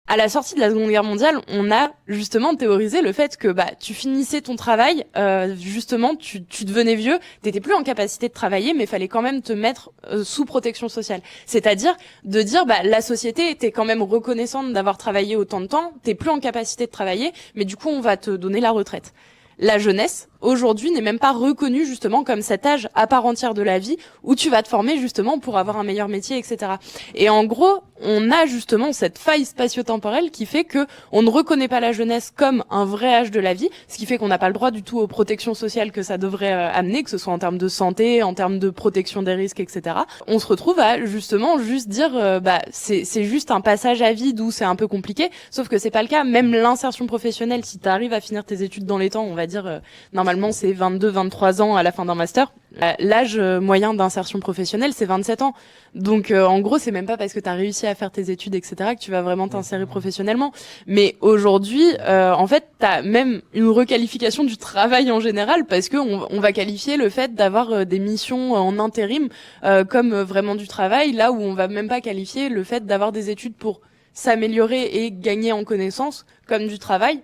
À la sortie de la Seconde Guerre mondiale, on a justement théorisé le fait que tu finissais ton travail, justement, tu devenais vieux, t'étais plus en capacité de travailler, mais fallait quand même te mettre sous protection sociale. C'est-à-dire de dire la société était quand même reconnaissante d'avoir travaillé autant de temps, t'es plus en capacité de travailler, mais du coup on va te donner la retraite. La jeunesse, aujourd'hui, n'est même pas reconnue justement comme cet âge à part entière de la vie où tu vas te former justement pour avoir un meilleur métier, etc. Et en gros, on a justement cette faille spatio-temporelle qui fait que on ne reconnaît pas la jeunesse comme un vrai âge de la vie, ce qui fait qu'on n'a pas le droit du tout aux protections sociales que ça devrait amener, que ce soit en termes de santé, en termes de protection des risques, etc. On se retrouve à justement juste dire c'est juste un passage à vide où c'est un peu compliqué, sauf que c'est pas le cas. Même l'insertion professionnelle, si tu arrives à finir tes études dans les temps, on va dire normalement c'est 22-23 ans à la fin d'un master. L'âge moyen d'insertion professionnelle, c'est 27 ans. Donc en gros, c'est même pas parce que tu as réussi à faire tes études, etc., que tu vas vraiment t'insérer professionnellement. Mais aujourd'hui, en fait, tu as même une requalification du travail en général, parce que on va qualifier le fait d'avoir des missions en intérim comme vraiment du travail, là où on va même pas qualifier le fait d'avoir des études pour s'améliorer et gagner en connaissances comme du travail.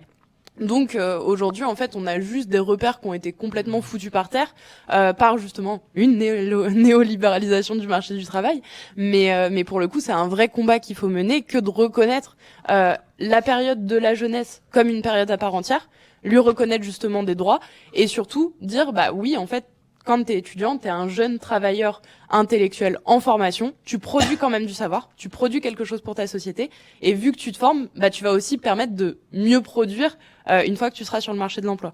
Donc aujourd'hui en fait on a juste des repères qui ont été complètement foutus par terre par justement une néolibéralisation du marché du travail, mais pour le coup c'est un vrai combat qu'il faut mener, que de reconnaître la période de la jeunesse comme une période à part entière, lui reconnaître justement des droits et surtout dire oui en fait quand t'es étudiant, t'es un jeune travailleur intellectuel en formation, tu produis quand même du savoir, tu produis quelque chose pour ta société, et vu que tu te formes, tu vas aussi permettre de mieux produire une fois que tu seras sur le marché de l'emploi.